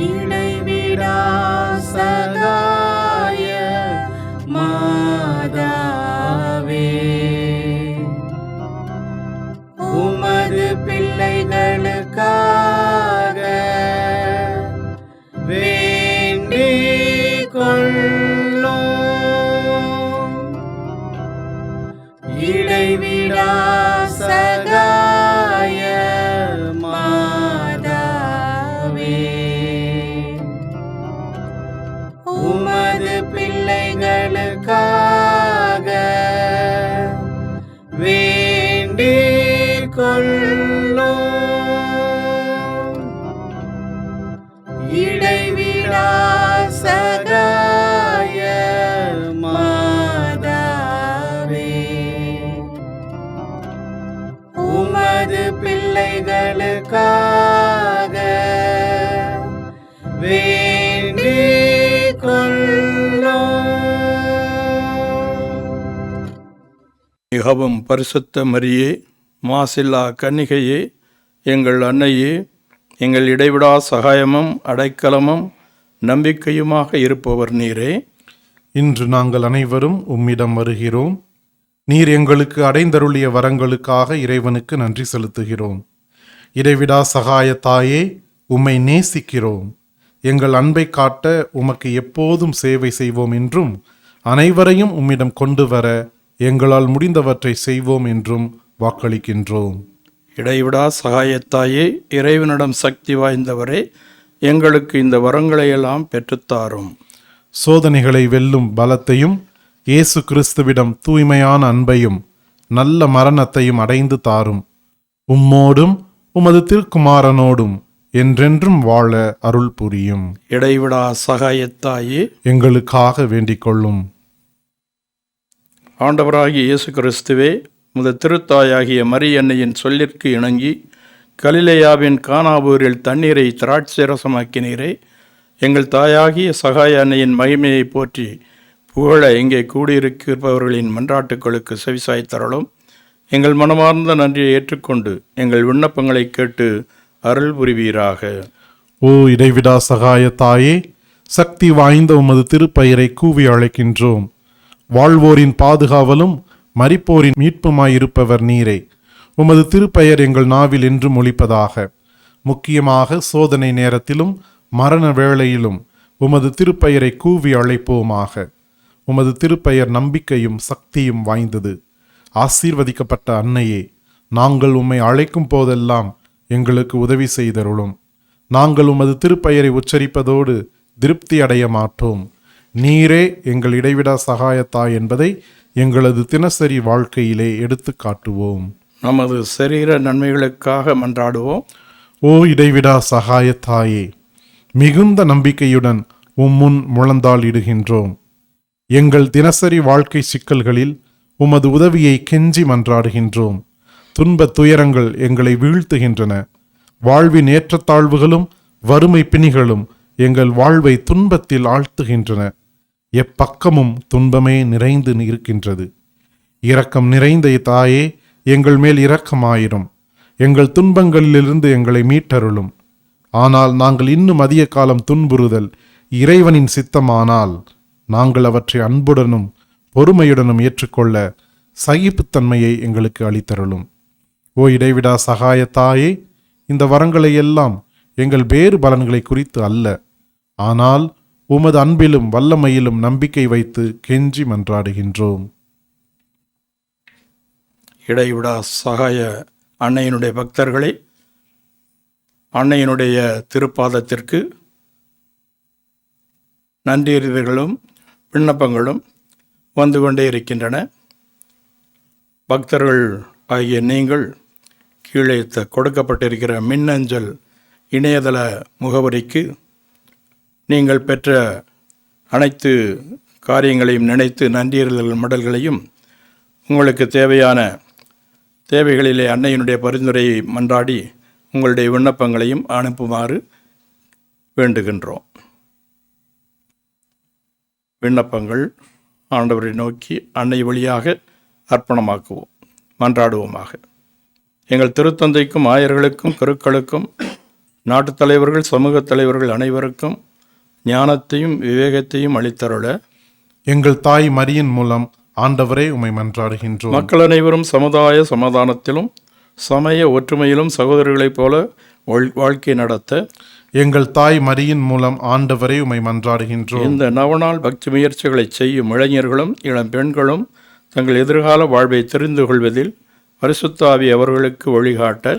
இடைவிடா சகாய மாதாவே, உமது பிள்ளைகளுக்காக வேண்டிக் கொள்ளும். இடைவிடா சகாய மாதாவே, உமது பிள்ளைகளுக்காக வேண்டிக் கொள்ளும். இடைவிடா சகாய மாதாவே, உமது பிள்ளைகளுக்காக வேண்டிக் கொள்ளும். மிகவும் பரிசுத்த மரியே, மாசில்லா கன்னிகையே, எங்கள் அன்னையே, எங்கள் இடைவிடா சகாயமும் அடைக்கலமும் நம்பிக்கையுமாக இருப்பவர் நீரே. இன்று நாங்கள் அனைவரும் உம்மிடம் வருகிறோம். நீர் எங்களுக்கு அடைந்தருளிய வரங்களுக்காக இறைவனுக்கு நன்றி செலுத்துகிறோம். இடைவிடா சகாய தாயே, உம்மை நேசிக்கிறோம். எங்கள் அன்பை காட்ட உமக்கு எப்போதும் சேவை செய்வோம் என்றும், அனைவரையும் உம்மிடம் கொண்டு வர எங்களால் முடிந்தவற்றை செய்வோம் என்றும் வாக்களிக்கின்றோம். இடைவிடா சகாயத்தாயே, இறைவனிடம் சக்தி வாய்ந்தவரே, எங்களுக்கு இந்த வரங்களையெல்லாம் பெற்றுத்தாரும். சோதனைகளை வெல்லும் பலத்தையும், இயேசு கிறிஸ்துவிடம் தூய்மையான அன்பையும் நல்ல மரணத்தையும் அடைந்து தாரும். உம்மோடும் உமது திருக்குமாரனோடும் என்றென்றும் வாழ அருள் புரியும். இடைவிடா சகாயத்தாயே, எங்களுக்காக வேண்டிக் கொள்ளும். ஆண்டவராகிய இயேசு கிறிஸ்துவே, உமது திருத்தாயாகிய மரியன்னையின் சொல்லிற்கு இணங்கி கலிலேயாவின் கானாவூரில் தண்ணீரை திராட்சரசமாக்கினீரே. எங்கள் தாயாகிய சகாய அன்னையின் மகிமையை போற்றி புகழ இங்கே கூடியிருப்பவர்களின் மன்றாட்டுக்களுக்கு செவிசாய்த்தருளும். எங்கள் மனமார்ந்த நன்றியை ஏற்றுக்கொண்டு எங்கள் விண்ணப்பங்களை கேட்டு அருள் புரிவீராக. ஓ இடைவிடா சகாய தாயே, சக்தி வாய்ந்த உமது திருப்பெயரை கூவி அழைக்கின்றோம். வாழ்வோரின் பாதுகாவலும் மரிப்போரின் மீட்புமாயிருப்பவர் நீரே. உமது திருப்பெயர் எங்கள் நாவில் என்றும் ஒலிப்பதாக. முக்கியமாக சோதனை நேரத்திலும் மரண வேளையிலும் உமது திருப்பெயரை கூவி அழைப்போமாக. உமது திருப்பெயர் நம்பிக்கையும் சக்தியும் வாய்ந்தது. ஆசீர்வதிக்கப்பட்ட அன்னையே, நாங்கள் உம்மை அழைக்கும் போதெல்லாம் எங்களுக்கு உதவி செய்தருளும். நாங்கள் உமது திருப்பெயரை உச்சரிப்பதோடு திருப்தி அடைய மாட்டோம். நீரே எங்கள் இடைவிடா சகாயத்தாய் என்பதை எங்களது தினசரி வாழ்க்கையிலே எடுத்து காட்டுவோம். நமது சரீர நன்மைகளுக்காக மன்றாடுவோம். ஓ இடைவிடா சகாயத்தாயே, மிகுந்த நம்பிக்கையுடன் உம்முன் முழந்தாளிடுகின்றோம். எங்கள் தினசரி வாழ்க்கை சிக்கல்களில் உமது உதவியை கெஞ்சி மன்றாடுகின்றோம். துன்பத் துயரங்கள் எங்களை வீழ்த்துகின்றன. வாழ்வின் ஏற்றத்தாழ்வுகளும் வறுமை பிணிகளும் எங்கள் வாழ்வை துன்பத்தில் ஆழ்த்துகின்றன. எப்பக்கமும் துன்பமே நிறைந்து இருக்கின்றது. இரக்கம் நிறைந்த தாயே, எங்கள் மேல் இரக்கமாயிரும். எங்கள் துன்பங்களிலிருந்து எங்களை மீட்டருளும். ஆனால் நாங்கள் இன்னும் அதிக காலம் துன்புறுதல் இறைவனின் சித்தமானால் நாங்கள் அவற்றை அன்புடனும் பொறுமையுடனும் ஏற்றுக்கொள்ள சகிப்புத்தன்மையை எங்களுக்கு அளித்தருளும். ஓ இடைவிடா சகாய தாயே, இந்த வரங்களை எல்லாம் எங்கள் வேறு பலன்களை குறித்து அல்ல, ஆனால் உமது அன்பிலும் வல்லமையிலும் நம்பிக்கை வைத்து கெஞ்சி மன்றாடுகின்றோம். இடைவிடா சகாய அன்னையினுடைய பக்தர்களை அன்னையினுடைய திருப்பாதத்திற்கு நன்றியறிதல்களும் விண்ணப்பங்களும் வந்து கொண்டே இருக்கின்றன. பக்தர்கள் ஆகிய நீங்கள் கீழே கொடுக்கப்பட்டிருக்கிற மின்னஞ்சல் இணையதள முகவரிக்கு நீங்கள் பெற்ற அனைத்து காரியங்களையும் நினைத்து நன்றியறிதல் மடல்களையும் உங்களுக்கு தேவையான தேவைகளிலே அன்னையினுடைய பரிந்துரையை மன்றாடி உங்களுடைய விண்ணப்பங்களையும் அனுப்புமாறு வேண்டுகின்றோம். விண்ணப்பங்கள் ஆண்டவரை நோக்கி அன்னை வழியாக அர்ப்பணமாக்குவோம். மன்றாடுவோமாக. எங்கள் திருத்தந்தைக்கும் ஆயர்களுக்கும் குருக்களுக்கும் நாட்டுத் தலைவர்கள், சமூகத் தலைவர்கள் அனைவருக்கும் ஞானத்தையும் விவேகத்தையும் அளித்தருள எங்கள் தாய் மரியின் மூலம் ஆண்டவரே உம்மை மன்றாடுகின்றோம். மக்கள் அனைவரும் சமுதாய சமாதானத்திலும் சமய ஒற்றுமையிலும் சகோதரர்களைப் போல வாழ்க்கை நடத்த எங்கள் தாய் மரியின் மூலம் ஆண்டவரே உம்மை மன்றாடுகின்றோம். இந்த நவநாள் பக்தி முயற்சிகளை செய்யும் இளைஞர்களும் இளம் பெண்களும் தங்கள் எதிர்கால வாழ்வை தெரிந்து கொள்வதில் பரிசுத்த ஆவி அவர்களுக்கு வழிகாட்ட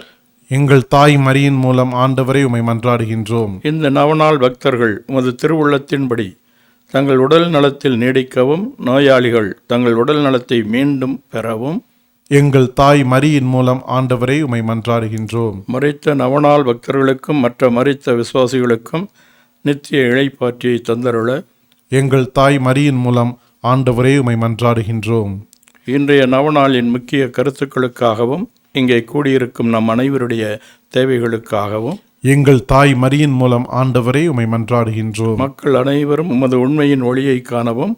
எங்கள் தாய் மரியின் மூலம் ஆண்டவரே உம்மை மன்றாடுகின்றோம். இந்த நவநாள் பக்தர்கள் உமது திருவுள்ளத்தின்படி தங்கள் உடல் நலத்தில் நீடிக்கவும், நோயாளிகள் தங்கள் உடல் நலத்தை மீண்டும் பெறவும் எங்கள் தாய் மரியின் மூலம் ஆண்டவரே உம்மை மன்றாடுகின்றோம். மரித்த நவநாள் பக்தர்களுக்கும் மற்ற மரித்த விசுவாசிகளுக்கும் நித்திய இளைப்பாற்றியை தந்தருள எங்கள் தாய் மரியின் மூலம் ஆண்டவரே உம்மை மன்றாடுகின்றோம். இன்றைய நவநாளின் முக்கிய கருத்துக்களுக்காகவும் இங்கே கூடியிருக்கும் நம் அனைவருடைய தேவைகளுக்காகவும் எங்கள் தாய் மரியின் மூலம் ஆண்டவரே உம்மை மன்றாடுகின்றோம். மக்கள் அனைவரும் உமது உண்மையின் ஒளியை காணவும்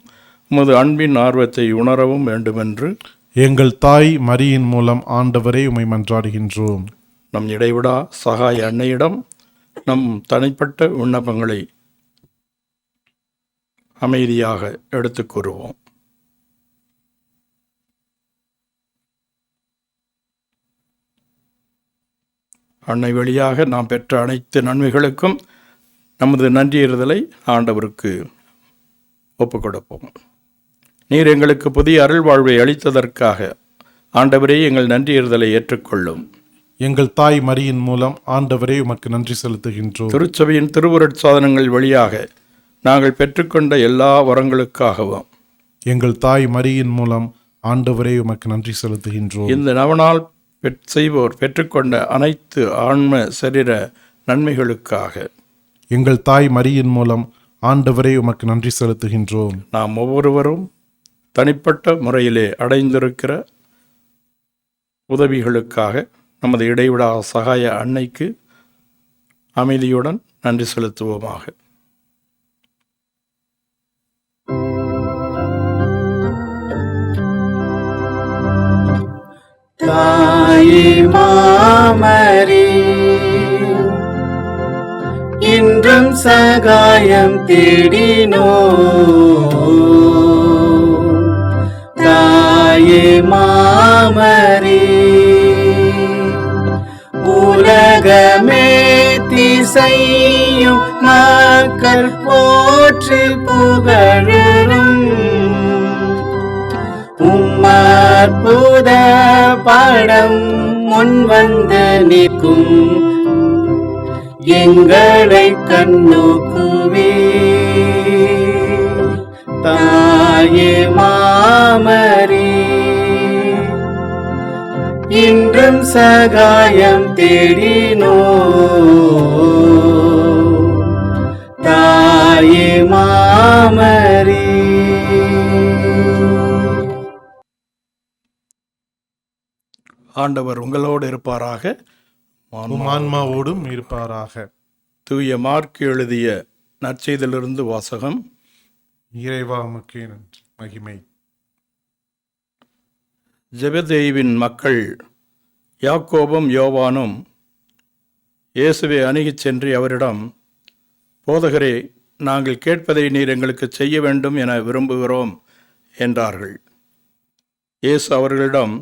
உமது அன்பின் ஆர்வத்தை உணரவும் வேண்டுமென்று எங்கள் தாய் மரியின் மூலம் ஆண்டவரே உம்மை மன்றாடுகின்றோம். நம் இடைவிடா சகாய அன்னையிடம் நம் தனிப்பட்ட விண்ணப்பங்களை அமைதியாக எடுத்துக் கூறுவோம். அன்னை வழியாக நாம் பெற்ற அனைத்து நன்மைகளுக்கும் நமது நன்றியறுதலை ஆண்டவருக்கு ஒப்புக் கொடுப்போம். நீர் எங்களுக்கு புதிய அருள் வாழ்வை அளித்ததற்காக ஆண்டவரே எங்கள் நன்றியறுதலை ஏற்றுக்கொள்ளும். எங்கள் தாய் மரியின் மூலம் ஆண்டவரே உமக்கு நன்றி செலுத்துகின்றோம். திருச்சபையின் திருவுருட்சாதனங்கள் வழியாக நாங்கள் பெற்றுக்கொண்ட எல்லா வரங்களுக்காகவும் எங்கள் தாய் மரியின் மூலம் ஆண்டவரே உமக்கு நன்றி செலுத்துகின்றோம். இந்த நவநாள் செய்வோர் பெற்றுக்கொண்ட அனைத்து ஆன்ம சரீர நன்மைகளுக்காக எங்கள் தாய் மரியின் மூலம் ஆண்டவரே உமக்கு நன்றி செலுத்துகின்றோம். நாம் ஒவ்வொருவரும் தனிப்பட்ட முறையிலே அடைந்திருக்கிற உதவிகளுக்காக நமது இடைவிடா சகாய அன்னைக்கு அமைதியுடன் நன்றி செலுத்துவோமாக. தாயே மாமரி, இன்றும் சகாயம் தேடினோ. தாயே மாமரி, உலகமே திசையும் மக்கள் போற்றி புகழும் உம்மற்புத படம் முன் வந்து நிற்கும் எங்களை கண்ணோக்குவே. தாயே மாமரி, இன்றும் சகாயம் தேடினோ. தாயே மாமரி, ஆண்டவர் உங்களோடு இருப்பாராக. உம் ஆன்மாவோடும் இருப்பாராக. தூய மார்க்கு எழுதிய நற்செய்தியிலிருந்து வாசகம். இறைவா உமக்கே நன்றி மகிமை. ஜெபதேயுவின் மக்கள் யாக்கோபும் யோவானும் இயேசுவை அணுகிச் சென்று அவரிடம், போதகரே, நாங்கள் கேட்பதை நீர் எங்களுக்கு செய்ய வேண்டும் என விரும்புகிறோம் என்றார்கள். இயேசு அவர்களிடம்,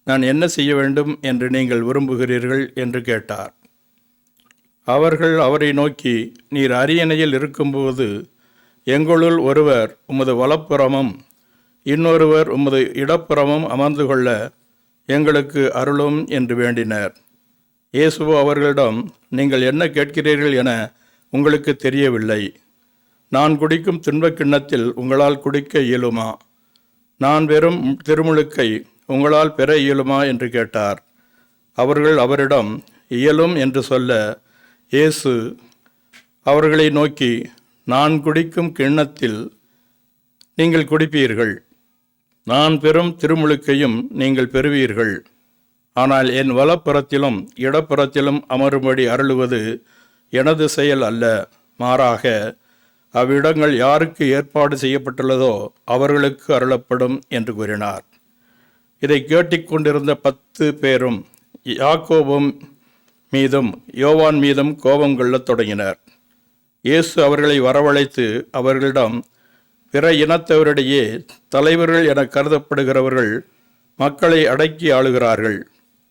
நான் என்ன செய்ய வேண்டும் என்று நீங்கள் விரும்புகிறீர்கள் என்று கேட்டார். அவர்கள் அவரை நோக்கி, நீர் அரியணையில் இருக்கும்போது எங்களுள் ஒருவர் உமது வலப்புறமும் இன்னொருவர் உமது இடப்புறமும் அமர்ந்து கொள்ள எங்களுக்கு அருளும் என்று வேண்டினர். இயேசுவோ அவர்களிடம், நீங்கள் என்ன கேட்கிறீர்கள் என உங்களுக்கு தெரியவில்லை. நான் குடிக்கும் துன்பக் கிண்ணத்தில் உங்களால் குடிக்க இயலுமா? நான் வெறும் திருமுழுக்கை உங்களால் பெற இயலுமா என்று கேட்டார். அவர்கள் அவரிடம் இயலும் என்று சொல்ல, இயேசு அவர்களை நோக்கி, நான் குடிக்கும் கிண்ணத்தில் நீங்கள் குடிப்பீர்கள், நான் பெறும் திருமுழுக்கையும் நீங்கள் பெறுவீர்கள். ஆனால் என் வலப்புறத்திலும் இடப்புறத்திலும் அமரும்படி அருளுவது எனது செயல் அல்ல, மாறாக அவ்விடங்கள் யாருக்கு ஏற்பாடு செய்யப்பட்டுள்ளதோ அவர்களுக்கு அருளப்படும் என்று கூறினார். இதை கேட்டுக்கொண்டிருந்த 10 பேரும் யாக்கோபும் மீதும் யோவான் மீதும் கோபம் கொள்ளத் தொடங்கினர். இயேசு அவர்களை வரவழைத்து அவர்களிடம், பிற இனத்தவரிடையே தலைவர்கள் என கருதப்படுகிறவர்கள் மக்களை அடக்கி ஆளுகிறார்கள்.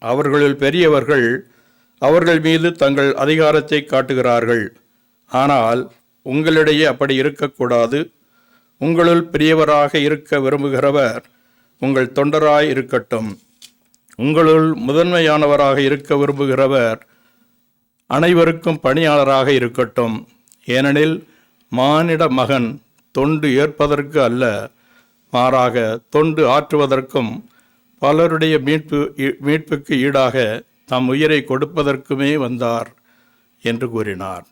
அவர்களுள் பெரியவர்கள் அவர்கள் மீது தங்கள் அதிகாரத்தை காட்டுகிறார்கள். ஆனால் உங்களிடையே அப்படி இருக்கக்கூடாது. உங்களுள் பெரியவராக இருக்க விரும்புகிறவர் உங்கள் தொண்டராய் இருக்கட்டும். உங்களுள் முதன்மையானவராக இருக்க விரும்புகிறவர் அனைவருக்கும் பணியாளராக இருக்கட்டும். ஏனெனில் மானிட மகன் தொண்டு ஏற்பதற்கு அல்ல, மாறாக தொண்டு ஆற்றுவதற்கும் பலருடைய மீட்புக்கு ஈடாக தம் உயிரை கொடுப்பதற்குமே வந்தார் என்று கூறினார்.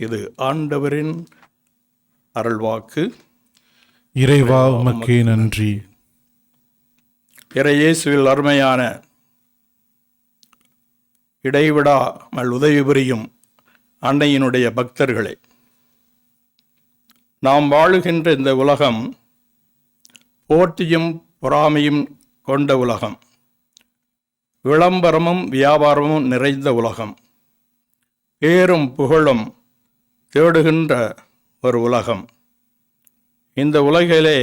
இது ஆண்டவரின் அருள்வாக்கு. இறைவா உமக்கே நன்றி. இறையேசுவில் அருமையான இடைவிடாமல் உதவி புரியும் அன்னையினுடைய பக்தர்களே, நாம் வாழுகின்ற இந்த உலகம் போட்டியும் பொறாமையும் கொண்ட உலகம், விளம்பரமும் வியாபாரமும் நிறைந்த உலகம், பேரும் புகழும் தேடுகின்ற ஒரு உலகம். இந்த உலகிலே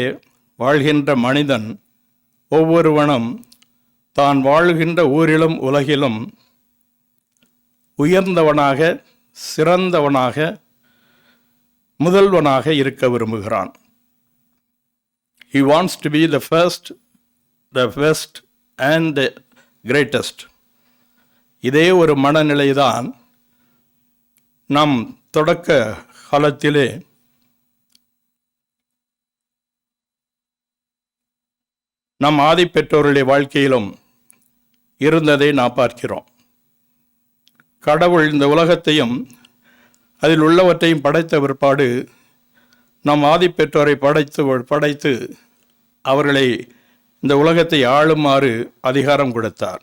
வாழ்கின்ற மனிதன் ஒவ்வொருவனும் தான் வாழ்கின்ற ஊரிலும் உலகிலும் உயர்ந்தவனாக, சிறந்தவனாக, முதல்வனாக இருக்க விரும்புகிறான். He wants to be the first, the best and the greatest. இதே ஒரு மனநிலைதான் நம் தொடக்க காலத்திலே நம் ஆதிப்பெற்றோருடைய வாழ்க்கையிலும் இருந்ததை நாம் பார்க்கிறோம். கடவுள் இந்த உலகத்தையும் அதில் உள்ளவற்றையும் படைத்த பிற்பாடு நம் ஆதிப்பெற்றோரை படைத்து அவர்களை இந்த உலகத்தை ஆளுமாறு அதிகாரம் கொடுத்தார்.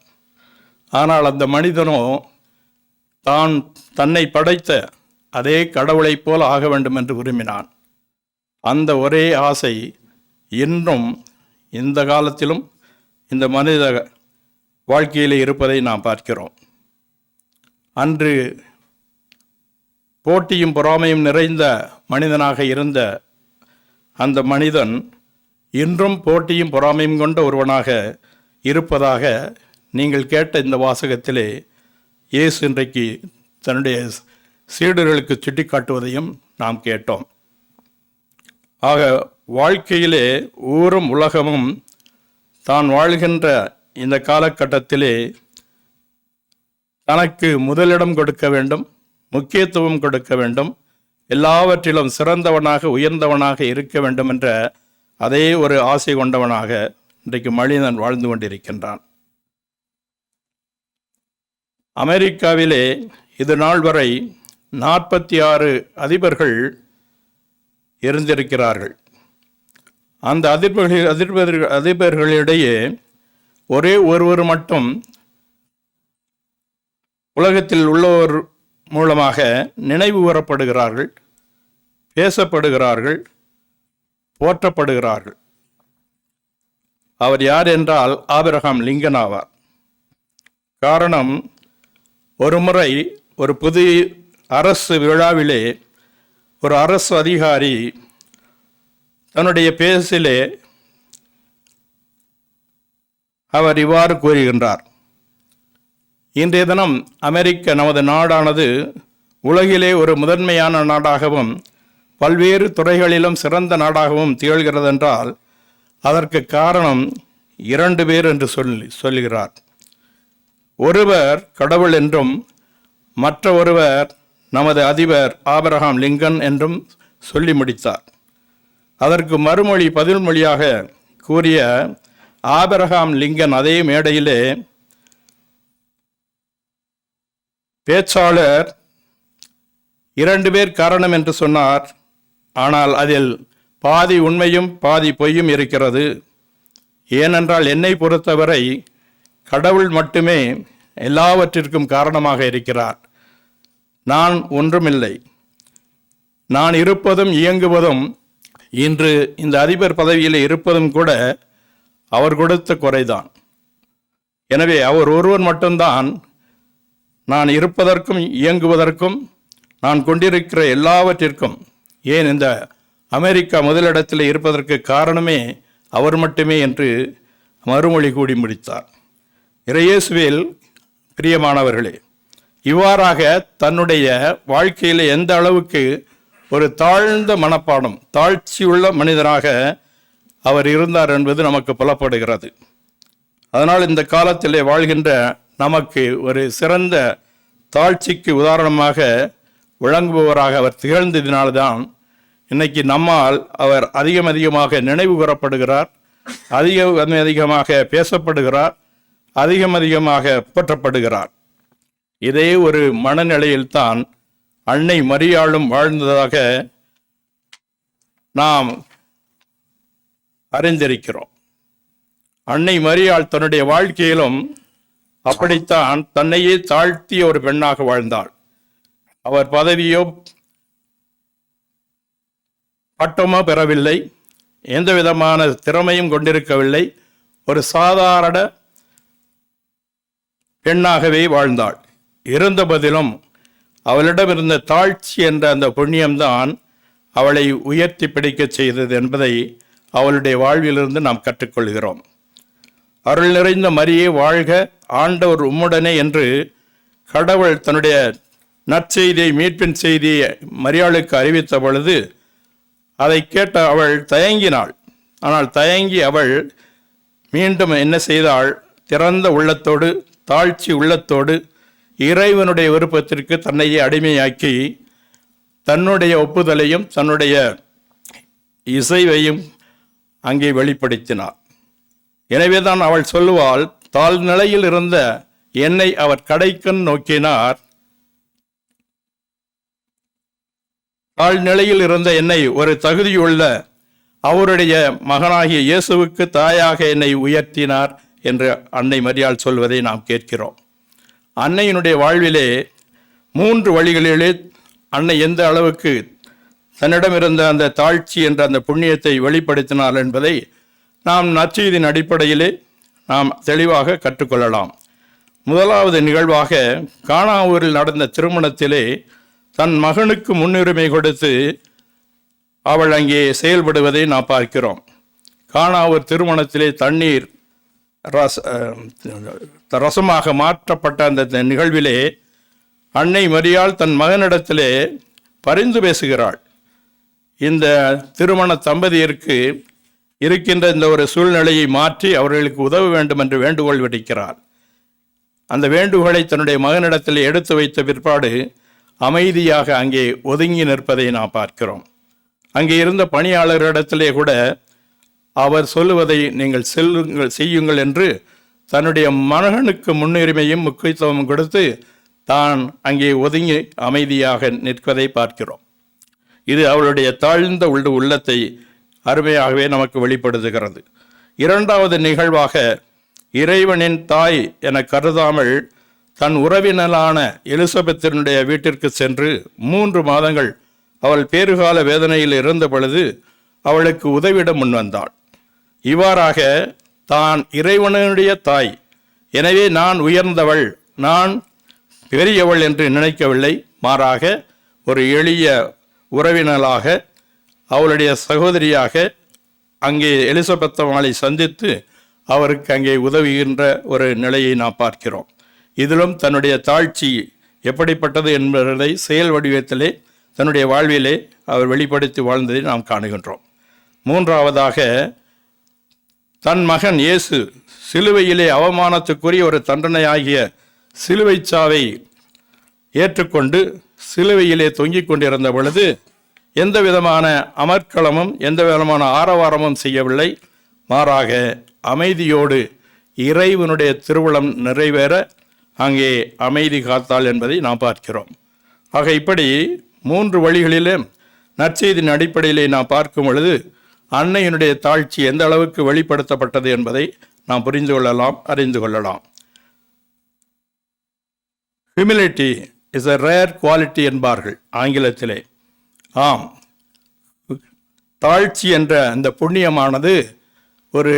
ஆனால் அந்த மனிதனோ தன்னை படைத்த அதே கடவுளைப் போல ஆக வேண்டும் என்று விரும்பினான். அந்த ஒரே ஆசை இன்றும் இந்த காலத்திலும் இந்த மனித வாழ்க்கையிலே இருப்பதை நாம் பார்க்கிறோம். அன்று போட்டியும் பொறாமையும் நிறைந்த மனிதனாக இருந்த அந்த மனிதன் இன்றும் போட்டியும் பொறாமையும் கொண்ட ஒருவனாக இருப்பதாக நீங்கள் கேட்ட இந்த வாசகத்திலே இயேசு இன்றைக்கு தன்னுடைய சீடர்களுக்கு சுட்டிக்காட்டுவதையும் நாம் கேட்டோம். ஆக வாழ்க்கையிலே ஊரும் உலகமும் தான் வாழ்கின்ற இந்த காலகட்டத்திலே தனக்கு முதலிடம் கொடுக்க வேண்டும், முக்கியத்துவம் கொடுக்க வேண்டும், எல்லாவற்றிலும் சிறந்தவனாக உயர்ந்தவனாக இருக்க வேண்டும் என்ற அதே ஒரு ஆசை கொண்டவனாக இன்றைக்கு மனிதன் வாழ்ந்து கொண்டிருக்கின்றான். அமெரிக்காவிலே இது நாள் வரை 46 அதிபர்கள் இருந்திருக்கிறார்கள். அந்த அதிபர்களிடையே ஒரே ஒருவர் மட்டும் உலகத்தில் உள்ளோர் மூலமாக நினைவு கூறப்படுகிறார்கள், பேசப்படுகிறார்கள், போற்றப்படுகிறார்கள். அவர் யார் என்றால் ஆபிரகாம் லிங்கன் ஆவார். காரணம், ஒருமுறை ஒரு புது அரசு விழாவிலே ஒரு அரசு அதிகாரி தன்னுடைய பேச்சிலே அவர் இவ்வாறு கூறுகின்றார்: இன்றைய தினம் அமெரிக்க நமது நாடானது உலகிலே ஒரு முதன்மையான நாடாகவும் பல்வேறு துறைகளிலும் சிறந்த நாடாகவும் திகழ்கிறதென்றால் அதற்கு காரணம் 2 பேர் என்று சொல்லுகிறார். ஒருவர் கடவுள் என்றும் மற்ற ஒருவர் நமது அதிபர் ஆபிரகாம் லிங்கன் என்றும் சொல்லி முடித்தார். அதற்கு மறுமொழி பதில் மொழியாக கூறிய ஆபிரகாம் லிங்கன் அதே மேடையிலே பேச்சாளர் 2 பேர் காரணம் என்று சொன்னார். ஆனால் அதில் பாதி உண்மையும் பாதி பொய்யும் இருக்கிறது. ஏனென்றால் என்னை பொறுத்தவரை கடவுள் மட்டுமே எல்லாவற்றிற்கும் காரணமாக இருக்கிறார். நான் ஒன்றுமில்லை. நான் இருப்பதும் இயங்குவதும் இன்று இந்த அதிபர் பதவியில் இருப்பதும் கூட அவர் கொடுத்த குறைதான். எனவே அவர் ஒருவர் மட்டும்தான் நான் இருப்பதற்கும் இயங்குவதற்கும் நான் கொண்டிருக்கிற எல்லாவற்றிற்கும், ஏன் இந்த அமெரிக்கா முதலிடத்தில் இருப்பதற்கு காரணமே அவர் மட்டுமே என்று மறுமொழி கூடி முடித்தார். இறையேசுவில் பிரியமானவர்களே, இவ்வாறாக தன்னுடைய வாழ்க்கையில் எந்த அளவுக்கு ஒரு தாழ்ந்த மனப்பாடம், தாழ்ச்சியுள்ள மனிதராக அவர் இருந்தார் என்பது நமக்கு புலப்படுகிறது. அதனால் இந்த காலத்திலே வாழ்கின்ற நமக்கு ஒரு சிறந்த தாழ்ச்சிக்கு உதாரணமாக விளங்குபவராக அவர் திகழ்ந்ததினால்தான் இன்னைக்கு நம்மால் அவர் அதிகமாக நினைவு கூறப்படுகிறார், அதிகமாக பேசப்படுகிறார், அதிகமாக போற்றப்படுகிறார். இதே ஒரு மனநிலையில்தான் அன்னை மரியாளும் வாழ்ந்ததாக நாம் அறிந்திருக்கிறோம். அன்னை மரியாள் தன்னுடைய வாழ்க்கையிலும் அப்படித்தான் தன்னையே தாழ்த்திய ஒரு பெண்ணாக வாழ்ந்தாள். அவர் பதவியோ பட்டமோ பெறவில்லை, எந்த விதமான திறமையும் கொண்டிருக்கவில்லை, ஒரு சாதாரண பெண்ணாகவே வாழ்ந்தாள். இருந்தபோதிலும் அவளிடம் இருந்த தாழ்ச்சி என்ற அந்த புண்ணியம்தான் அவளை உயர்த்தி பிடிக்க செய்தது என்பதை அவளுடைய வாழ்விலிருந்து நாம் கற்றுக்கொள்கிறோம். அருள் நிறைந்த மரியே வாழ்க, ஆண்டவர் உம்முடனே என்று கடவுள் தன்னுடைய நற்செய்தியை, மீட்பின் செய்தியை மரியாளுக்கு அறிவித்த பொழுது அதை கேட்ட அவள் தயங்கினாள். ஆனால் தயங்கி அவள் மீண்டும் என்ன செய்தாள்? திறந்த உள்ளத்தோடு, தாழ்ச்சி உள்ளத்தோடு இறைவனுடைய விருப்பத்திற்கு தன்னையே அடிமையாக்கி தன்னுடைய ஒப்புதலையும் தன்னுடைய இசைவையும் அங்கே வெளிப்படுத்தினார். எனவேதான் அவள் சொல்லுவாள், தாழ்நிலையில் இருந்த என்னை அவர் கடைக்கண் நோக்கினார், தாழ்நிலையில் இருந்த என்னை ஒரு தகுதியுள்ள அவருடைய மகனாகிய இயேசுவுக்கு தாயாக என்னை உயர்த்தினார் என்று அன்னை மரியாள் சொல்வதை நாம் கேட்கிறோம். அன்னையினுடைய வாழ்விலே 3 வழிகளிலே அன்னை எந்த அளவுக்கு தன்னிடம் இருந்த அந்த தாழ்ச்சி என்ற அந்த புண்ணியத்தை வெளிப்படுத்தினார் என்பதை நாம் நற்செய்தியின் அடிப்படையிலே நாம் தெளிவாக கற்றுக்கொள்ளலாம். முதலாவது நிகழ்வாக கானா ஊரில் நடந்த திருமணத்திலே தன் மகனுக்கு முன்னுரிமை கொடுத்து அவள் அங்கே செயல்படுவதை நாம் பார்க்கிறோம். கானா ஊர் திருமணத்திலே தண்ணீர் ரசமாக மாற்றப்பட்ட அந்த நிகழ்விலே அன்னை மரியாள் தன் மகனிடத்திலே பரிந்து பேசுகிறாள். இந்த திருமண தம்பதியருக்கு இருக்கின்ற இந்த ஒரு சூழ்நிலையை மாற்றி அவர்களுக்கு உதவ வேண்டும் என்று வேண்டுகோள் விடுக்கிறார். அந்த வேண்டுகோளை தன்னுடைய மகனிடத்தில் எடுத்து வைத்த பிற்பாடு அமைதியாக அங்கே ஒதுங்கி நிற்பதை நாம் பார்க்கிறோம். அங்கே இருந்த பணியாளர்களிடத்திலே கூட அவர் சொல்லுவதை நீங்கள் செய்யுங்கள் என்று தன்னுடைய மகனுக்கு முன்னுரிமையும் முக்கியத்துவம் கொடுத்து தான் அங்கே ஒதுங்கி அமைதியாக நிற்பதை பார்க்கிறோம். இது அவளுடைய தாழ்ந்த உள்ளத்தை அருமையாகவே நமக்கு வெளிப்படுத்துகிறது. இரண்டாவது நிகழ்வாக இறைவனின் தாய் என கருதாமல் தன் உறவினரான எலிசபெத்தினுடைய வீட்டிற்கு சென்று 3 மாதங்கள் அவள் பேறுகால வேதனையில் இருந்த பொழுது அவளுக்கு உதவிட முன்வந்தாள். இவ்வாறாக தான் இறைவனுடைய தாய், எனவே நான் உயர்ந்தவள், நான் பெரியவள் என்று நினைக்கவில்லை. மாறாக ஒரு எளிய உறவினராக, அவளுடைய சகோதரியாக அங்கே எலிசபெத் அம்மாளை சந்தித்து அவருக்கு அங்கே உதவுகின்ற ஒரு நிலையை நாம் பார்க்கிறோம். இதிலும் தன்னுடைய தாழ்ச்சி எப்படிப்பட்டது என்பதை செயல் வடிவத்திலே தன்னுடைய வாழ்விலே அவர் வெளிப்படுத்தி வாழ்ந்ததை நாம் காணுகின்றோம். மூன்றாவதாக தன் மகன் இயேசு சிலுவையிலே அவமானத்துக்குரிய ஒரு தண்டனையாகிய சிலுவை சாவை ஏற்றுக்கொண்டு சிலுவையிலே தொங்கிக் கொண்டிருந்த பொழுது எந்த விதமான அமர்க்களமும் எந்த விதமான ஆரவாரமும் செய்யவில்லை. மாறாக அமைதியோடு இறைவனுடைய திருவுளம் நிறைவேற அங்கே அமைதி காத்தாள் என்பதை நாம் பார்க்கிறோம். ஆக இப்படி 3 வழிகளிலே நற்செய்தியின் அடிப்படையிலே நாம் பார்க்கும் பொழுது அன்னையினுடைய தாழ்ச்சி எந்த அளவுக்கு வெளிப்படுத்தப்பட்டது என்பதை நாம் புரிந்து கொள்ளலாம், அறிந்து கொள்ளலாம். Humility is a rare quality என்பார்கள் ஆங்கிலத்திலே. ஆம், தாழ்ச்சி என்ற அந்த புண்ணியமானது ஒரு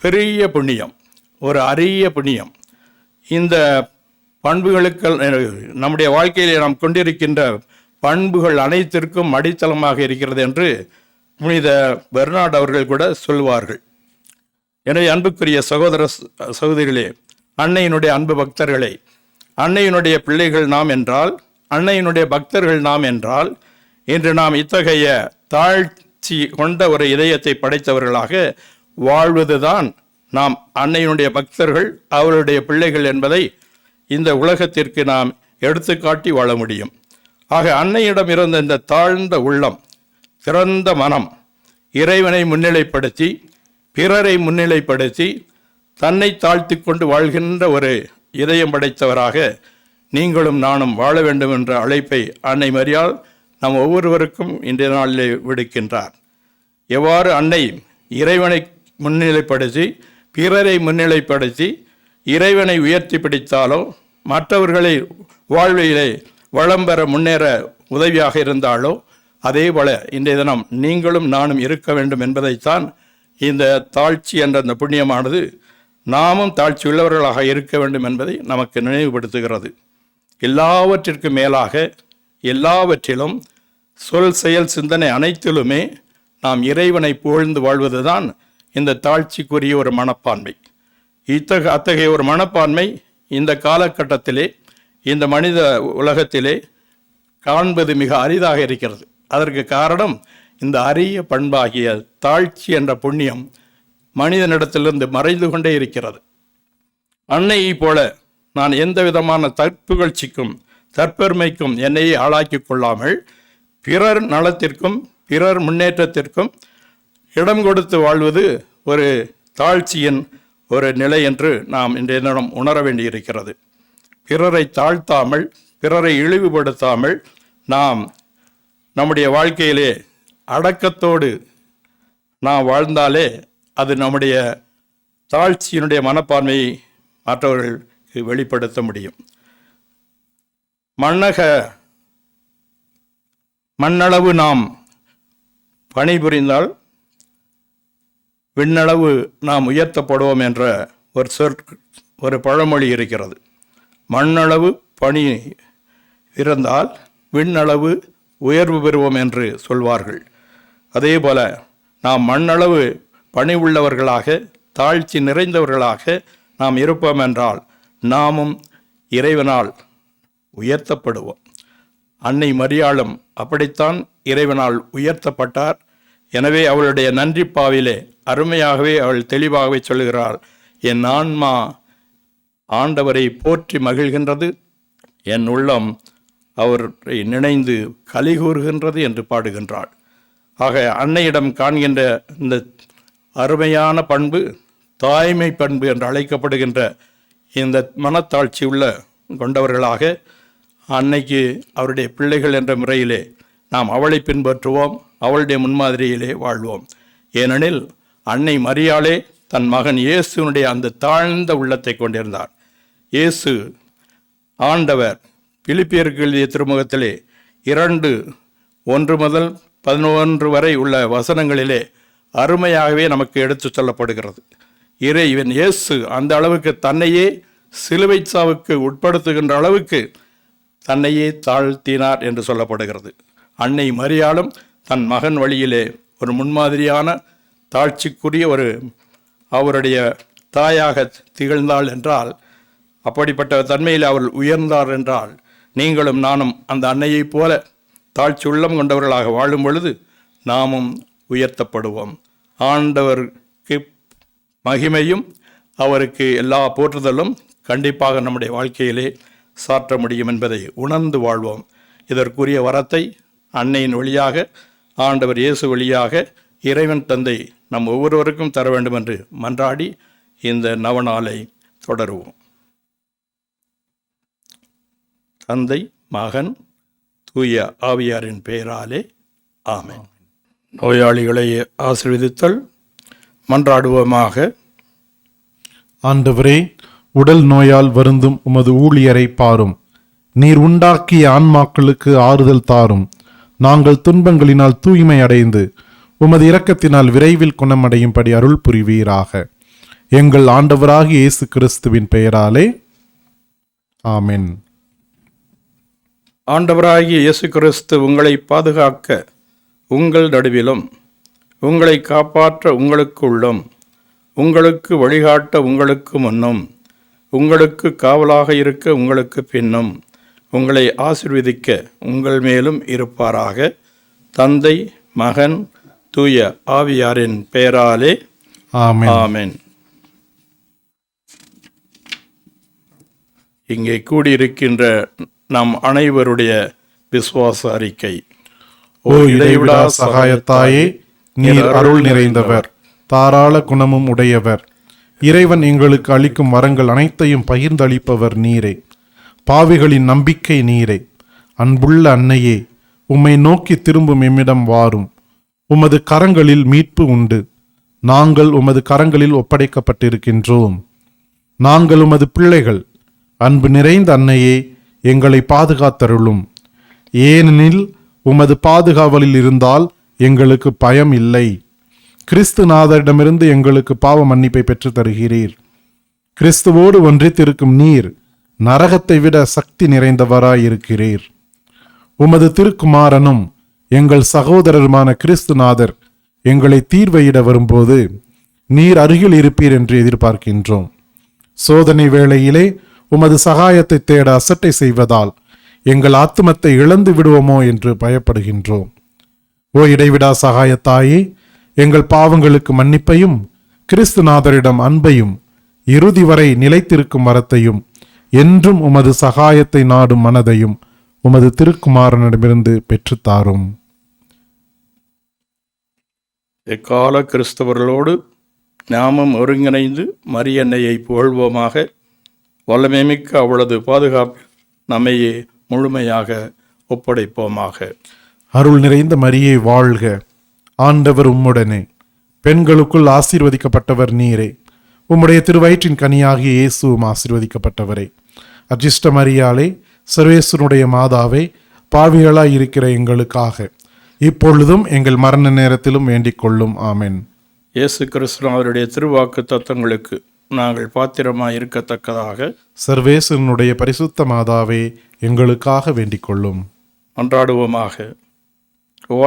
பெரிய புண்ணியம், ஒரு அரிய புண்ணியம். இந்த பண்புகளுக்கு நம்முடைய வாழ்க்கையிலே நாம் கொண்டிருக்கின்ற பண்புகள் அனைத்திற்கும் அடித்தளமாக இருக்கிறது என்று புனித பெர்னார்ட் அவர்கள் கூட சொல்வார்கள். எனவே அன்புக்குரிய சகோதர சகோதரிகளே, அன்னையினுடைய அன்பு பக்தர்களே, அன்னையினுடைய பிள்ளைகள் நாம் என்றால், அன்னையினுடைய பக்தர்கள் நாம் என்றால், இன்று நாம் இத்தகைய தாழ்ச்சி கொண்ட ஒரு இதயத்தை படைத்தவர்களாக வாழ்வதுதான் நாம் அன்னையினுடைய பக்தர்கள், அவருடைய பிள்ளைகள் என்பதை இந்த உலகத்திற்கு நாம் எடுத்துக்காட்டி வாழ முடியும். ஆக அன்னையிடம் இருந்த இந்த தாழ்ந்த உள்ளம், திறந்த மனம், இறைவனை முன்னிலைப்படுத்தி பிறரை முன்னிலைப்படுத்தி தன்னை தாழ்த்தி கொண்டு வாழ்கின்ற ஒரு இதயம் படைத்தவராக நீங்களும் நானும் வாழ வேண்டும் என்ற அழைப்பை அன்னை மரியாள் நம் ஒவ்வொருவருக்கும் இன்றைய நாளிலே விடுக்கின்றார். எவ்வாறு அன்னை இறைவனை முன்னிலைப்படுத்தி பிறரை முன்னிலைப்படுத்தி இறைவனை உயர்த்தி பிடித்தாலோ, மற்றவர்களை வாழ்விலே வளம் பெற முன்னேற உதவியாக இருந்தாலோ, அதே போல இன்றைய தினம் நீங்களும் நானும் இருக்க வேண்டும் என்பதைத்தான் இந்த தாழ்ச்சி என்ற அந்த புண்ணியமானது நாமும் தாழ்ச்சி உள்ளவர்களாக இருக்க வேண்டும் என்பதை நமக்கு நினைவுபடுத்துகிறது. எல்லாவற்றிற்கும் மேலாக எல்லாவற்றிலும் சொல் செயல் சிந்தனை அனைத்திலுமே நாம் இறைவனை புகழ்ந்து வாழ்வதுதான் இந்த தாழ்ச்சிக்குரிய ஒரு மனப்பான்மை. அத்தகைய ஒரு மனப்பான்மை இந்த காலகட்டத்திலே இந்த மனித உலகத்திலே காண்பது மிக அரிதாக இருக்கிறது. அதற்கு காரணம் இந்த அரிய பண்பாகிய தாழ்ச்சி என்ற புண்ணியம் மனிதனிடத்திலிருந்து மறைந்து கொண்டே இருக்கிறது. அன்னையை போல நான் எந்த விதமான தற்புகழ்ச்சிக்கும் தற்பெருமைக்கும் என்னையே ஆளாக்கி கொள்ளாமல் பிறர் நலத்திற்கும் பிறர் முன்னேற்றத்திற்கும் இடம் கொடுத்து வாழ்வது ஒரு தாழ்ச்சியின் ஒரு நிலை என்று நாம் இன்றைய தினம் உணர வேண்டியிருக்கிறது. பிறரை தாழ்த்தாமல் பிறரை இழிவுபடுத்தாமல் நாம் நம்முடைய வாழ்க்கையிலே அடக்கத்தோடு நாம் வாழ்ந்தாலே அது நம்முடைய தாழ்ச்சியினுடைய மனப்பான்மையை மற்றவர்களுக்கு வெளிப்படுத்த முடியும். மண்ணளவு நாம் பணிபுரிந்தால் விண்ணளவு நாம் உயர்த்தப்படுவோம் என்ற ஒரு பழமொழி இருக்கிறது. மண்ணளவு பணி இருந்தால் விண்ணளவு உயர்வு பெறுவோம் என்று சொல்வார்கள். அதே போல நாம் மண்ணளவு பணி உள்ளவர்களாக தாழ்ச்சி நிறைந்தவர்களாக நாம் இருப்போம் என்றால் நாமும் இறைவனால் உயர்த்தப்படுவோம். அன்னை மரியாளும் அப்படித்தான் இறைவனால் உயர்த்தப்பட்டார். எனவே அவளுடைய நன்றிப்பாவிலே அருமையாகவே அவள் தெளிவாகவே சொல்கிறாள், என் ஆன்மா ஆண்டவரை போற்றி மகிழ்கின்றது, என் உள்ளம் அவரை நினைந்து கலிகூறுகின்றது என்று பாடுகின்றாள். ஆக அன்னையிடம் காண்கின்ற இந்த அருமையான பண்பு தாய்மை பண்பு என்று அழைக்கப்படுகின்ற இந்த மனத்தாழ்ச்சி உள்ள கொண்டவர்களாக அன்னைக்கு அவருடைய பிள்ளைகள் என்ற முறையிலே நாம் அவளை பின்பற்றுவோம், அவளுடைய முன்மாதிரியிலே வாழ்வோம். ஏனெனில் அன்னை மரியாளே தன் மகன் இயேசுனுடைய அந்த தாழ்ந்த உள்ளத்தை கொண்டிருந்தார். இயேசு ஆண்டவர் பிலிப்பியருக்கு எழுதிய திருமுகத்திலே 2:1 முதல் 11 வரை உள்ள வசனங்களிலே அருமையாகவே நமக்கு எடுத்து சொல்லப்படுகிறது. இறைவன் இயேசு அந்த அளவுக்கு தன்னையே சிலுவை சாவுக்கு உட்படுத்துகின்ற அளவுக்கு தன்னையே தாழ்த்தினார் என்று சொல்லப்படுகிறது. அன்னை மரியாளும் தன் மகன் வழியிலே ஒரு முன்மாதிரியான தாழ்ச்சிக்குரிய அவருடைய தாயாக திகழ்ந்தாள் என்றால், அப்படிப்பட்ட தன்மையில் அவள் உயர்ந்தார் என்றால், நீங்களும் நானும் அந்த அன்னையைப் போல தாழ்ச்சி உள்ளம் கொண்டவர்களாக வாழும் பொழுது நாமும் உயர்த்தப்படுவோம். ஆண்டவருக்கு மகிமையும் அவருக்கு எல்லா போற்றுதலும் கண்டிப்பாக நம்முடைய வாழ்க்கையிலே சாற்ற முடியும் என்பதை உணர்ந்து வாழ்வோம். இதற்குரிய வரத்தை அன்னையின் வழியாக, ஆண்டவர் இயேசு வழியாக இறைவன் தந்தை நம் ஒவ்வொருவருக்கும் தர வேண்டும் என்று மன்றாடி இந்த நவநாளை தொடருவோம். தந்தை, மகன், தூய ஆவியாரின் பெயராலே ஆமென். நோயாளிகளை ஆசீர்வதித்தல். மன்றாடுவோமாக. ஆண்டவரே, உடல் நோயால் வருந்தும் உமது ஊழியரை பாரும். நீர் உண்டாக்கிய ஆன்மாக்களுக்கு ஆறுதல் தாரும். நாங்கள் துன்பங்களினால் தூய்மை அடைந்து உமது இரக்கத்தினால் விரைவில் குணமடையும்படி அருள் புரிவீராக. எங்கள் ஆண்டவராகிய இயேசு கிறிஸ்துவின் பெயராலே ஆமென். ஆண்டவராகிய இயேசு கிறிஸ்து உங்களை பாதுகாக்க உங்கள் நடுவிலும், உங்களை காப்பாற்ற உங்களுக்குள்ளும், உங்களுக்கு வழிகாட்ட உங்களுக்கு முன்னும், உங்களுக்கு காவலாக இருக்க உங்களுக்கு பின்னும், உங்களை ஆசீர்வதிக்க உங்கள் மேலும் இருப்பாராக. தந்தை, மகன், தூய ஆவியாரின் பெயராலே ஆமென். ஆமென். இங்கே கூடியிருக்கின்ற நம் அனைவருடைய விசுவாச அறிக்கை. ஓ இடைவிடா சகாயத்தாயே, நீர் அருள் நிறைந்தவர், தாராள குணமும் உடையவர். இறைவன் எங்களுக்கு அளிக்கும் வரங்கள் அனைத்தையும் பகிர்ந்தளிப்பவர் நீரே. பாவிகளின் நம்பிக்கை நீரே. அன்புள்ள அன்னையே, உம்மை நோக்கி திரும்பும் எம்மிடம் வாரும். உமது கரங்களில் மீட்பு உண்டு. நாங்கள் உமது கரங்களில் ஒப்படைக்கப்பட்டிருக்கின்றோம். நாங்கள் உமது பிள்ளைகள். அன்பு நிறைந்த அன்னையே, எங்களை பாதுகாத்தருளும். ஏனெனில் உமது பாதுகாவலில் இருந்தால் எங்களுக்கு பயம் இல்லை. கிறிஸ்துநாதரிடமிருந்து எங்களுக்கு பாவ மன்னிப்பை பெற்று தருகிறீர். கிறிஸ்துவோடு ஒன்றித்திருக்கும் நீர் நரகத்தை விட சக்தி நிறைந்தவராயிருக்கிறீர். உமது திருக்குமாரனும் எங்கள் சகோதரருமான கிறிஸ்துநாதர் எங்களை தீர்வையிட வரும்போது நீர் அருகில் இருப்பீர் என்று எதிர்பார்க்கின்றோம். சோதனை வேளையிலே உமது சகாயத்தை தேட அசட்டை செய்வதால் எங்கள் ஆத்துமத்தை இழந்து விடுவோமோ என்று பயப்படுகின்றோம். ஓ இடைவிடா சகாயத்தாயே, எங்கள் பாவங்களுக்கு மன்னிப்பையும், கிறிஸ்துநாதரிடம் அன்பையும், இறுதி வரை நிலைத்திருக்கும் வரத்தையும், என்றும் உமது சகாயத்தை நாடும் மனதையும் உமது திருக்குமாரனிடமிருந்து பெற்றுத்தாரும். எக்கால கிறிஸ்தவர்களோடு நாமும் ஒருங்கிணைந்து மரியன்னையை புகழ்வோமாக. வல்லமைமிக்க அவளது பாதுகாப்பில் நம்மையே முழுமையாக ஒப்படைப்போமாக. அருள் நிறைந்த மரியே வாழ்க, ஆண்டவர் உம்முடனே. பெண்களுக்குள் ஆசீர்வதிக்கப்பட்டவர் நீரே. உம்முடைய திருவயிற்றின் கனியாகிய இயேசுவும் ஆசீர்வதிக்கப்பட்டவரே. அஜிஷ்ட மரியாளே, சர்வேஸ்வனுடைய மாதாவே, பாவிகளாய் இருக்கிற எங்களுக்காக இப்பொழுதும் எங்கள் மரண நேரத்திலும் வேண்டிக் கொள்ளும். ஆமென். இயேசு கிறிஸ்து அவருடைய திருவாக்கு தத்தங்களுக்கு நாங்கள் பாத்திரமாய் இருக்கத்தக்கதாக சர்வேஸ்வரனுடைய பரிசுத்த மாதாவே, எங்களுக்காக வேண்டிக் கொள்ளும். அன்றாடுவோமாக.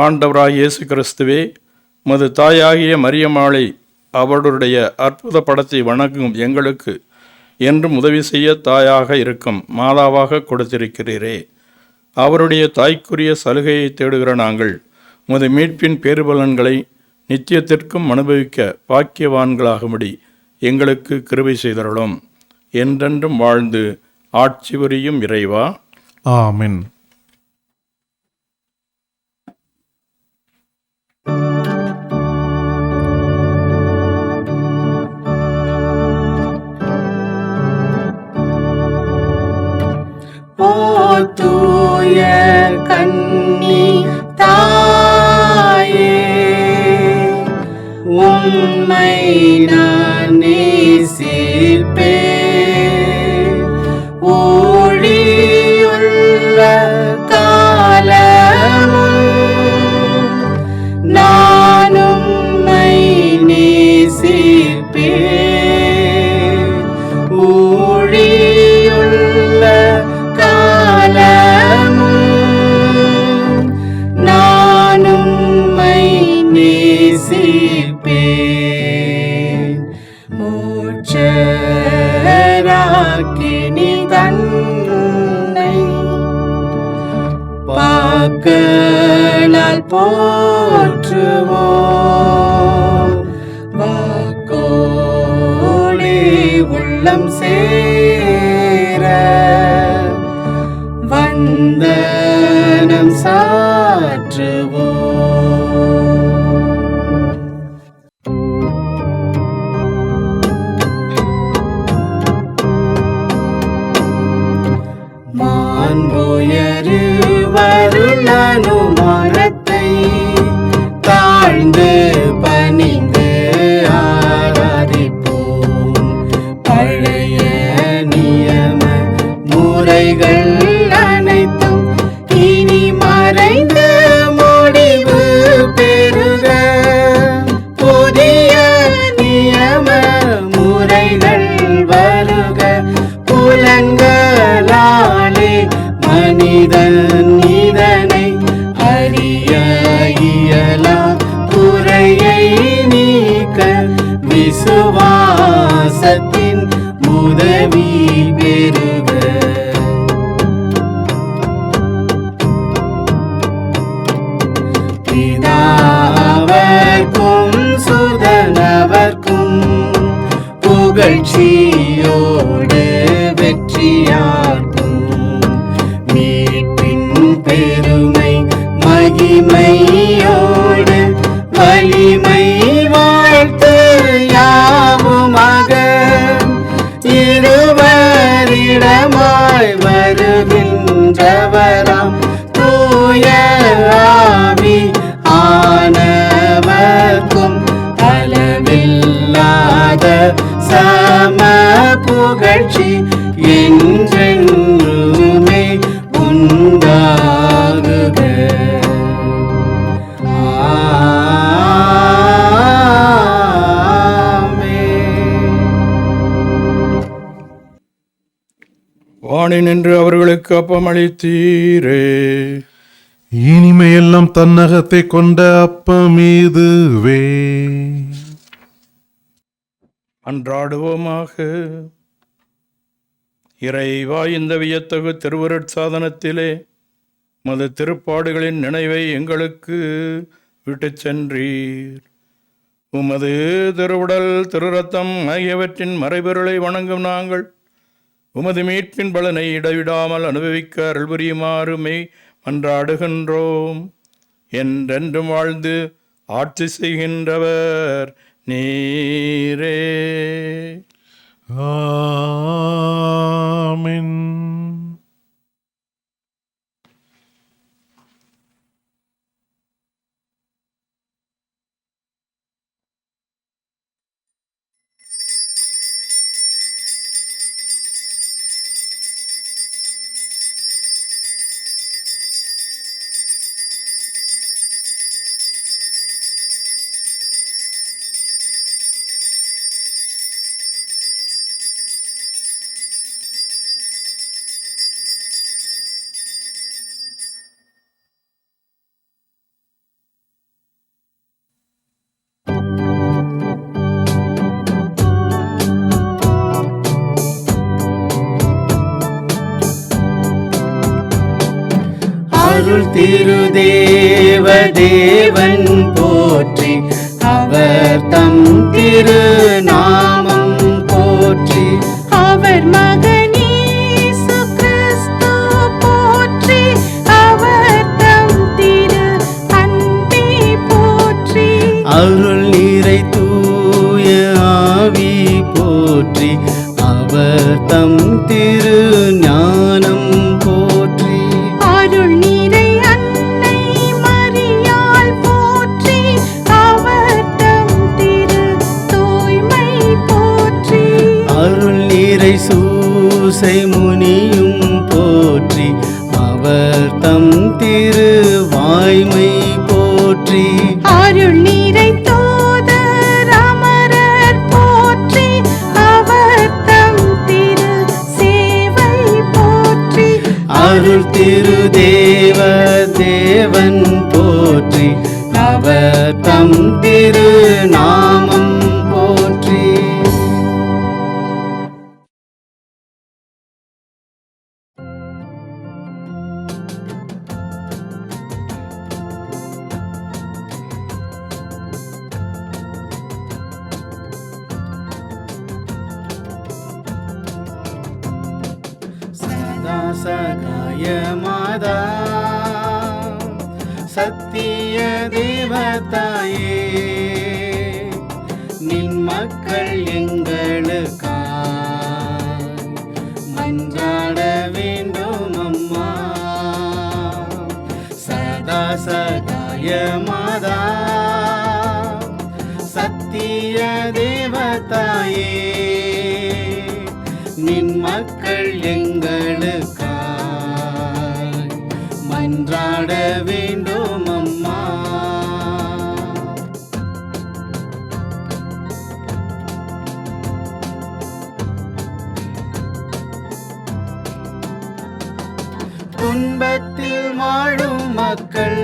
ஆண்டவராய் இயேசு கிறிஸ்துவே, உமது தாயாகிய மரியம்மாளை அவருடைய அற்புத படத்தை வணங்கும் எங்களுக்கு என்றும் உதவி செய்ய தாயாக இருக்கும் மாதாவாக கொடுத்திருக்கிறீரே. அவருடைய தாய்க்குரிய சலுகையை தேடுகிற நாங்கள் உமது மீட்பின் பேறுபலன்களை நித்தியத்திற்கும் அனுபவிக்க பாக்கியவான்களாகும்படி எங்களுக்கு கிருபை செய்தருளும். என்றென்றும் வாழ்ந்து ஆட்சி புரியும் இறைவா. ஆமென். ஓ தூய கன்னி தாயே, உம்மை நான் நேசிப்பேன். ஊழியுள்ள காலமும் நான் உம்மை நேசிப்பேன். ஊழியுள்ள காலமும் நான் உம்மை நேசிப்பேன். மூச்சராக்கினி தன்னை பாக்களால் போற்றுவோம். வாக்கோடே உள்ளம் சேர வந்தனம் சாற்றுவோம். மாண்புயரு வருணனுமானத்தை தாழ்ந்து பணிந்து ஆராதிப்போம். பழைய நியம முறைகள் அனைத்தும் இனி மறைந்து முடிவு பெறுக. புதிய நியம முறைகள் வருக. புலன்கள் பெருமை மகிமையோடு வலிமை வாழ்த்து யாவுமாக இருவரிடமாய் வருகின்றவராம் தூய ஆவி ஆனவர்க்கும் அளவில்லாத சம புகழ்ச்சி என்றென்றுமே உண்டாகுக. வாணி நின்று அவர்களுக்கு அப்பமளித்தீரே. இனிமையெல்லாம் தன்னகத்தை கொண்ட அப்பமீதுவே. அன்றாடுவோமாக. இறைவா, இந்த வியத்தகு திருவருட்சாதனத்திலே மது திருப்பாடுகளின் நினைவை எங்களுக்கு விட்டுச் சென்றீர். உமது திருவுடல் திருரத்தம் ஆகியவற்றின் மறைபொருளை வணங்கும் நாங்கள் உமது மீட்பின் பலனை இடைவிடாமல் அனுபவிக்க அருள் புரியுமாறுமே மன்றாடுகின்றோம். என்றென்றும் வாழ்ந்து ஆட்சி செய்கின்றவர் நீரே. ஆமென். அருள் திருதேவ தேவன் போற்றி, அவர் தம் திருநாமம் போற்றி. அவர் மகன் இயேசு கிறிஸ்து போற்றி, அவர் தம் திரு அன்பே போற்றி. அருள் நிறை தூய ஆவி போற்றி, அவர் தம் திரு ஞானம் போற்றி. அருள் நிறை அன்னை மரியாள் போற்றி, அவர் தம் திரு தூய்மை போற்றி. அருள் நிறை சூசை முனியும் போற்றி, அவர் தம் திரு வாய்மை போற்றி. அருள் நிறை தூதர் அமரர் போற்றி, அவர் தம் திரு சேவை போற்றி. அருள் திருதேவ தேவன் போற்றி, அவர் தம் திரு நாமம் போற்றி. சதா சகாய மாதா சத்திய தேவதாயே, நின் மக்கள் எங்களுக்காய் மன்றாட வேண்டும் அம்மா. சதா சகாய மாதா சத்திய தேவதாயே, நின் மக்கள் எங்களுக்காய் மன்றாட வேண்டும் அம்மா. துன்பத்தில் வாழும் மக்கள்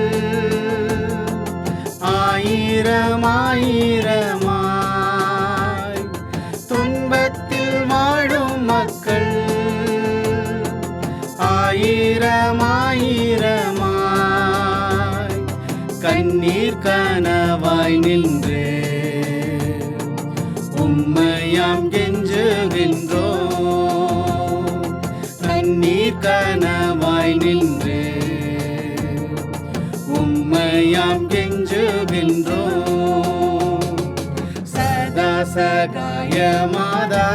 ஆயிரம் ஆயிரமாய், துன்பத்தில் வாழும் மக்கள் ஆயிரம் ஆயிரமாய், கண்ணீர் கனவாய் நின்று உம்மையாம் கெஞ்சுகின்றோம். கண்ணீர் கனவாய் நின்று உம்மையாம் கெஞ்சுகின்றோம். சதா சகாய மாதா,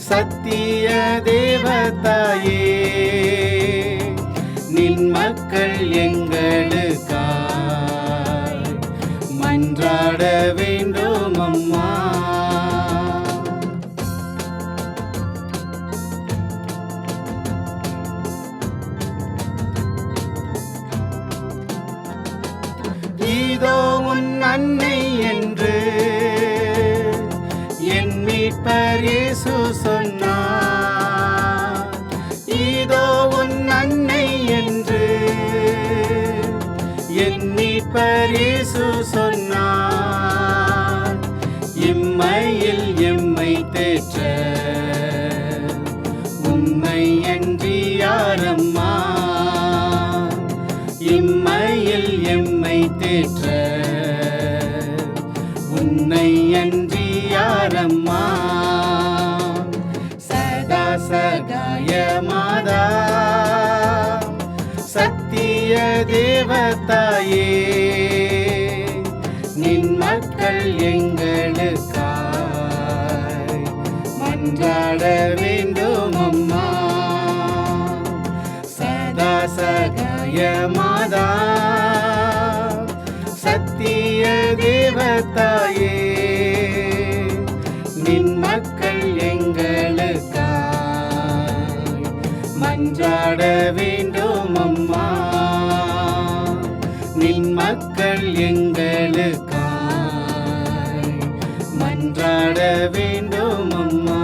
சத்திய தேவதாயே, நின் மக்கள் எங்களுக்காய் மன்றாட வேண்டும் அம்மா. இதோ உன் அன்னை என்று என் மீட்பர் இயேசு சொன்னார். இதோ உன் அன்னை என்று என் மீட்பர் இயேசு சொன்னார். இம்மையில் எம்மை தேற்ற உன்னை அன்றி யாரம்மா. இம்மையில் எம்மை தேற்ற உன்னை அன்றி யாரம்மா. சதா சகாய மாதா, சத்திய தேவதாயே, நின் மக்கள் எங்களுக்காய் மன்றாட வேண்டும் அம்மா. சதா சகாய மாதா, சத்திய தேவதாயே, நின் மக்கள் எங்களுக்காய் மன்றாட வேண்டும் அம்மா. நின் மக்கள் எங்களுக்காய் மன்றாட வேண்டும் அம்மா.